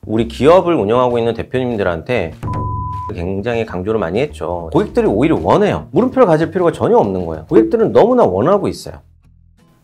우리 기업을 운영하고 있는 대표님들한테 굉장히 강조를 많이 했죠. 고객들이 오히려 원해요. 물음표를 가질 필요가 전혀 없는 거예요. 고객들은 너무나 원하고 있어요.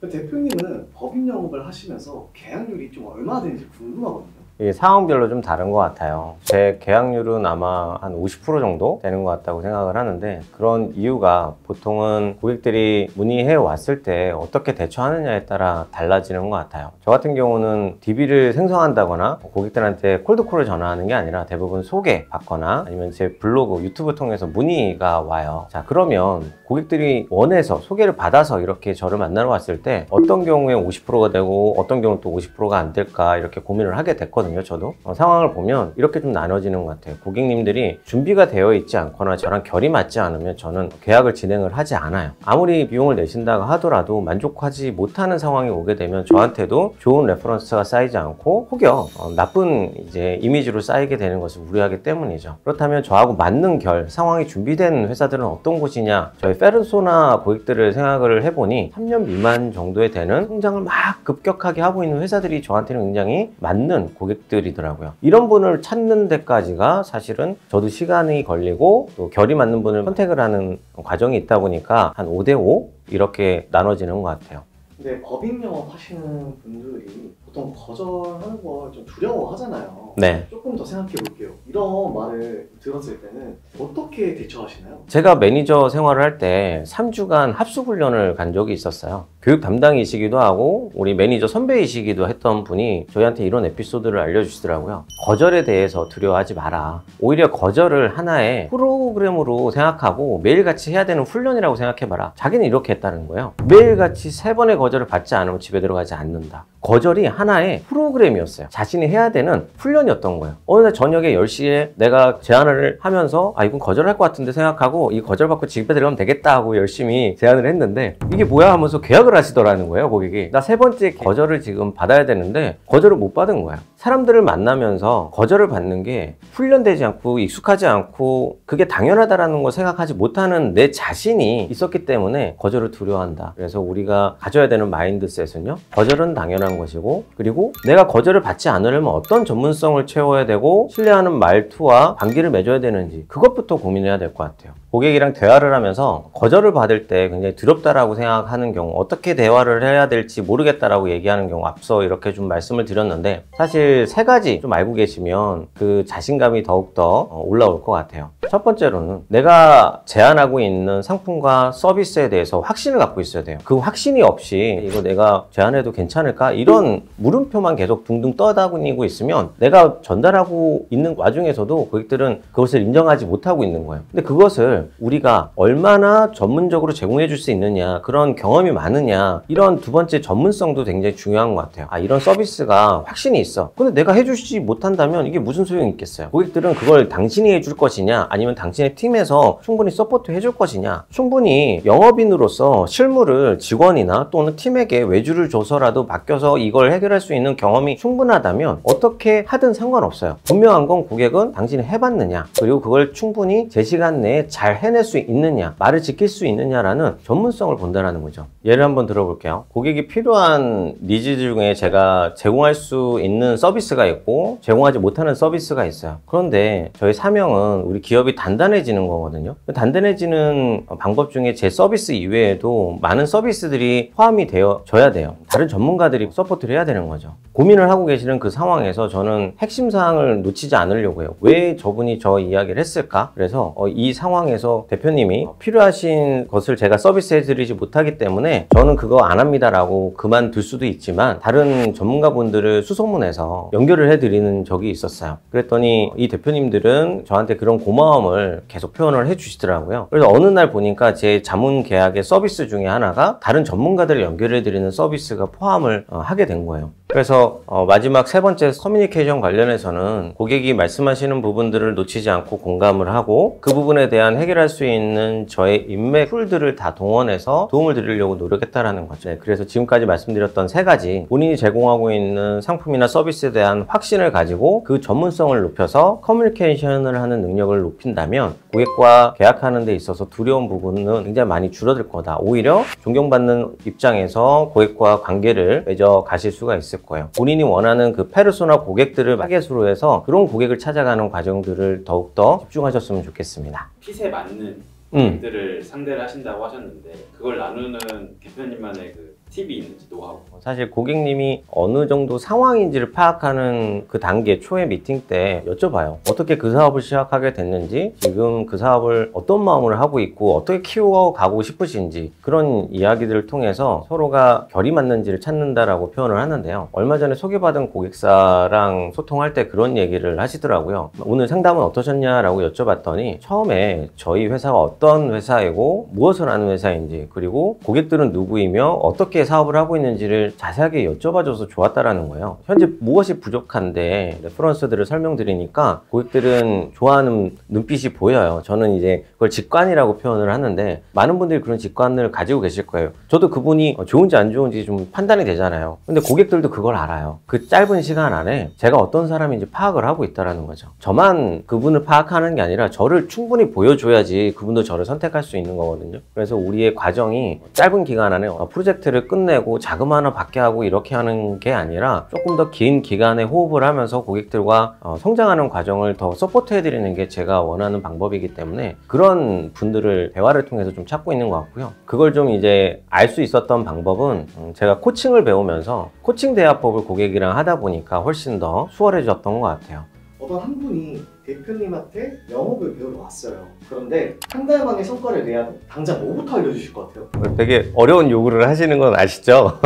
대표님은 법인 영업을 하시면서 계약률이 좀 얼마나 되는지 궁금하거든요. 이게 상황별로 좀 다른 것 같아요. 제 계약률은 아마 한 50% 정도 되는 것 같다고 생각을 하는데, 그런 이유가 보통은 고객들이 문의해 왔을 때 어떻게 대처하느냐에 따라 달라지는 것 같아요. 저 같은 경우는 DB를 생성한다거나 고객들한테 콜드콜을 전화하는 게 아니라 대부분 소개 받거나 아니면 제 블로그, 유튜브 통해서 문의가 와요. 자, 그러면 고객들이 원해서 소개를 받아서 이렇게 저를 만나러 왔을 때 어떤 경우에 50%가 되고 어떤 경우는 또 50%가 안 될까 이렇게 고민을 하게 됐거든요. 저도 상황을 보면 이렇게 좀 나눠지는 것 같아요. 고객님들이 준비가 되어 있지 않거나 저랑 결이 맞지 않으면 저는 계약을 진행을 하지 않아요. 아무리 비용을 내신다고 하더라도 만족하지 못하는 상황이 오게 되면 저한테도 좋은 레퍼런스가 쌓이지 않고 혹여 나쁜 이제 이미지로 쌓이게 되는 것을 우려하기 때문이죠. 그렇다면 저하고 맞는 결, 상황이 준비된 회사들은 어떤 곳이냐, 저희 페르소나 고객들을 생각을 해보니 3년 미만 정도에 되는 성장을 막 급격하게 하고 있는 회사들이 저한테는 굉장히 맞는 고객들이더라고요. 이런 분을 찾는 데까지가 사실은 저도 시간이 걸리고 또 결이 맞는 분을 선택을 하는 과정이 있다 보니까 한 5대5 이렇게 나눠지는 것 같아요. 근데 법인 영업 하시는 분들이 보통 거절하는 걸 좀 두려워하잖아요. 네. 조금 더 생각해 볼게요. 이런 말을 들었을 때는 어떻게 대처하시나요? 제가 매니저 생활을 할 때 3주간 합숙훈련을 간 적이 있었어요. 교육 담당이시기도 하고 우리 매니저 선배이시기도 했던 분이 저희한테 이런 에피소드를 알려주시더라고요. 거절에 대해서 두려워하지 마라. 오히려 거절을 하나의 프로그램으로 생각하고 매일같이 해야 되는 훈련이라고 생각해봐라. 자기는 이렇게 했다는 거예요. 매일같이 3번의 거절을 받지 않으면 집에 들어가지 않는다. 거절이 하나의 프로그램이었어요. 자신이 해야 되는 훈련이었던 거예요. 어느 날 저녁에 10시에 내가 제안을 하면서 이건 거절할 것 같은데 생각하고 이 거절받고 집에 들어가면 되겠다 하고 열심히 제안을 했는데 이게 뭐야 하면서 계약을 하시더라는 거예요. 고객이. 나 3번째 거절을 지금 받아야 되는데 거절을 못 받은 거야. 사람들을 만나면서 거절을 받는 게 훈련되지 않고 익숙하지 않고 그게 당연하다라는 걸 생각하지 못하는 내 자신이 있었기 때문에 거절을 두려워한다. 그래서 우리가 가져야 되는 마인드셋은요, 거절은 당연한 것이고, 그리고 내가 거절을 받지 않으려면 어떤 전문성을 채워야 되고 신뢰하는 말투와 관계를 맺어야 되는지 그것부터 고민해야 될 것 같아요. 고객이랑 대화를 하면서 거절을 받을 때 굉장히 두렵다라고 생각하는 경우, 어떻게 대화를 해야 될지 모르겠다라고 얘기하는 경우, 앞서 이렇게 좀 말씀을 드렸는데 사실 3가지 좀 알고 계시면 그 자신감이 더욱더 올라올 것 같아요. 첫 번째로는 내가 제안하고 있는 상품과 서비스에 대해서 확신을 갖고 있어야 돼요. 그 확신이 없이 이거 내가 제안해도 괜찮을까? 이런 물음표만 계속 둥둥 떠다니고 있으면 내가 전달하고 있는 와중에서도 고객들은 그것을 인정하지 못하고 있는 거예요. 근데 그것을 우리가 얼마나 전문적으로 제공해 줄 수 있느냐, 그런 경험이 많으냐, 이런 두 번째 전문성도 굉장히 중요한 것 같아요. 이런 서비스가 확신이 있어. 근데 내가 해주지 못한다면 이게 무슨 소용이 있겠어요? 고객들은 그걸 당신이 해줄 것이냐 아니면 당신의 팀에서 충분히 서포트 해줄 것이냐, 충분히 영업인으로서 실무를 직원이나 또는 팀에게 외주를 줘서라도 맡겨서 이걸 해결할 수 있는 경험이 충분하다면 어떻게 하든 상관없어요. 분명한 건 고객은 당신이 해봤느냐, 그리고 그걸 충분히 제 시간 내에 잘 해낼 수 있느냐, 말을 지킬 수 있느냐라는 전문성을 본다는 거죠. 예를 한번 들어볼게요. 고객이 필요한 니즈 중에 제가 제공할 수 있는 서비스가 있고 제공하지 못하는 서비스가 있어요. 그런데 저희 사명은 우리 기업이 단단해지는 거거든요. 단단해지는 방법 중에 제 서비스 이외에도 많은 서비스들이 포함이 되어져야 돼요. 다른 전문가들이 서포트를 해야 되는 거죠. 고민을 하고 계시는 그 상황에서 저는 핵심 사항을 놓치지 않으려고 해요. 왜 저분이 저 이야기를 했을까? 그래서 이 상황에서 대표님이 필요하신 것을 제가 서비스 해드리지 못하기 때문에 저는 그거 안 합니다라고 그만둘 수도 있지만 다른 전문가분들을 수소문해서 연결을 해드리는 적이 있었어요. 그랬더니 이 대표님들은 저한테 그런 고마움을 계속 표현을 해주시더라고요. 그래서 어느 날 보니까 제 자문 계약의 서비스 중에 하나가 다른 전문가들을 연결해드리는 서비스가 포함을 하게 된 거예요. 그래서 마지막 3번째 커뮤니케이션 관련해서는 고객이 말씀하시는 부분들을 놓치지 않고 공감을 하고 그 부분에 대한 해결할 수 있는 저의 인맥 풀들을 다 동원해서 도움을 드리려고 노력했다라는 거죠. 그래서 지금까지 말씀드렸던 3가지, 본인이 제공하고 있는 상품이나 서비스에 대한 확신을 가지고 그 전문성을 높여서 커뮤니케이션을 하는 능력을 높인다면 고객과 계약하는 데 있어서 두려운 부분은 굉장히 많이 줄어들 거다. 오히려 존경받는 입장에서 고객과 관계를 맺어 가실 수가 있을 거예요. 본인이 원하는 그 페르소나 고객들을 타겟으로 해서 그런 고객을 찾아가는 과정들을 더욱더 집중하셨으면 좋겠습니다. 핏에 맞는 고객들을 상대를 하신다고 하셨는데 그걸 나누는 대표님만의 그 팁이 있는지 노하우. 사실 고객님이 어느 정도 상황인지를 파악하는 그 단계 초의 미팅 때 여쭤봐요. 어떻게 그 사업을 시작하게 됐는지, 지금 그 사업을 어떤 마음으로 하고 있고 어떻게 키워가고 싶으신지, 그런 이야기들을 통해서 서로가 결이 맞는지를 찾는다라고 표현을 하는데요. 얼마 전에 소개받은 고객사랑 소통할 때 그런 얘기를 하시더라고요. 오늘 상담은 어떠셨냐라고 여쭤봤더니 처음에 저희 회사가 어떤 회사이고 무엇을 하는 회사인지, 그리고 고객들은 누구이며 어떻게 사업을 하고 있는지를 자세하게 여쭤봐줘서 좋았다라는 거예요. 현재 무엇이 부족한데 레퍼런스들을 설명드리니까 고객들은 좋아하는 눈빛이 보여요. 저는 이제 그걸 직관이라고 표현을 하는데 많은 분들이 그런 직관을 가지고 계실 거예요. 저도 그분이 좋은지 안 좋은지 좀 판단이 되잖아요. 근데 고객들도 그걸 알아요. 그 짧은 시간 안에 제가 어떤 사람인지 파악을 하고 있다는 거죠. 저만 그분을 파악하는 게 아니라 저를 충분히 보여줘야지 그분도 저를 선택할 수 있는 거거든요. 그래서 우리의 과정이 짧은 기간 안에 프로젝트를 끝내고 자금 하나 받게 하고 이렇게 하는 게 아니라 조금 더 긴 기간에 호흡을 하면서 고객들과 성장하는 과정을 더 서포트 해드리는 게 제가 원하는 방법이기 때문에 그런 분들을 대화를 통해서 좀 찾고 있는 것 같고요. 그걸 좀 이제 알 수 있었던 방법은 제가 코칭을 배우면서 코칭 대화법을 고객이랑 하다 보니까 훨씬 더 수월해졌던 것 같아요. 어떤 한 분이 대표님한테 영업을 배우러 왔어요. 그런데 한 달 만에 성과를 내야 돼. 당장 뭐부터 알려주실 것 같아요? 되게 어려운 요구를 하시는 건 아시죠?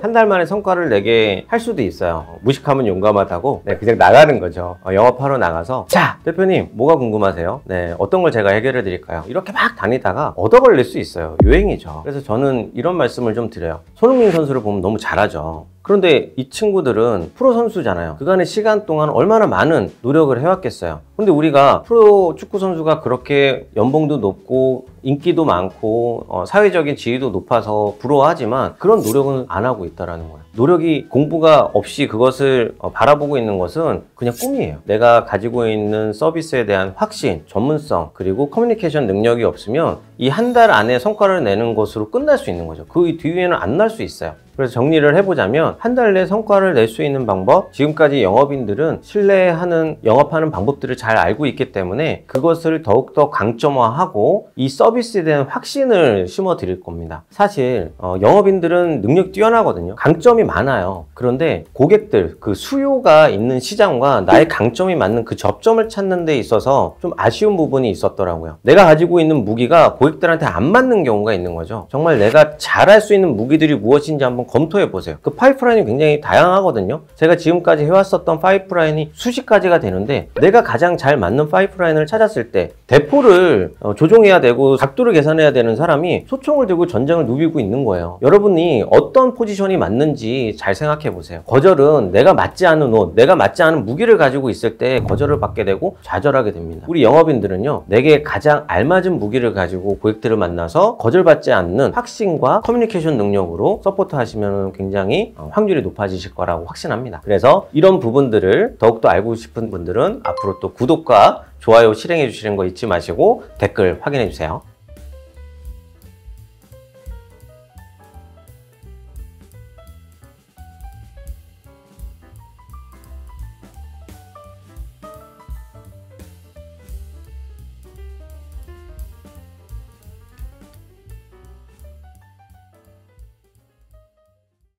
한 달 만에 성과를 내게 할 수도 있어요. 무식하면 용감하다고. 네, 그냥 나가는 거죠. 영업하러 나가서 자, 대표님 뭐가 궁금하세요? 네, 어떤 걸 제가 해결해 드릴까요? 이렇게 막 다니다가 얻어걸 낼 수 있어요. 유행이죠. 그래서 저는 이런 말씀을 좀 드려요. 손흥민 선수를 보면 너무 잘하죠. 그런데 이 친구들은 프로 선수잖아요. 그간의 시간 동안 얼마나 많은 노력을 해왔겠어요. 근데 우리가 프로 축구 선수가 그렇게 연봉도 높고 인기도 많고 사회적인 지위도 높아서 부러워하지만 그런 노력은 안 하고 있다는 거예요. 노력이, 공부가 없이 그것을 바라보고 있는 것은 그냥 꿈이에요. 내가 가지고 있는 서비스에 대한 확신, 전문성, 그리고 커뮤니케이션 능력이 없으면 이 한 달 안에 성과를 내는 것으로 끝날 수 있는 거죠. 그 뒤에는 안 날 수 있어요. 그래서 정리를 해보자면 한 달 내 성과를 낼 수 있는 방법, 지금까지 영업인들은 신뢰하는 영업하는 방법들을 잘 알고 있기 때문에 그것을 더욱더 강점화하고 이 서비스에 대한 확신을 심어 드릴 겁니다. 사실 영업인들은 능력이 뛰어나거든요. 강점이 많아요. 그런데 고객들, 그 수요가 있는 시장과 나의 강점이 맞는 그 접점을 찾는 데 있어서 좀 아쉬운 부분이 있었더라고요. 내가 가지고 있는 무기가 고객들한테 안 맞는 경우가 있는 거죠. 정말 내가 잘할 수 있는 무기들이 무엇인지 한번 검토해 보세요. 그 파이프라인이 굉장히 다양하거든요. 제가 지금까지 해왔었던 파이프라인이 수십 가지가 되는데 내가 가장 잘 맞는 파이프라인을 찾았을 때 대포를 조종해야 되고 각도를 계산해야 되는 사람이 소총을 들고 전쟁을 누비고 있는 거예요. 여러분이 어떤 포지션이 맞는지 잘 생각해 보세요. 거절은 내가 맞지 않은 옷, 내가 맞지 않은 무기를 가지고 있을 때 거절을 받게 되고 좌절하게 됩니다. 우리 영업인들은요, 내게 가장 알맞은 무기를 가지고 고객들을 만나서 거절받지 않는 확신과 커뮤니케이션 능력으로 서포트 하시면 굉장히 확률이 높아지실 거라고 확신합니다. 그래서 이런 부분들을 더욱더 알고 싶은 분들은 앞으로 또 구독과 좋아요 실행해 주시는 거 잊지 마시고 댓글 확인해 주세요.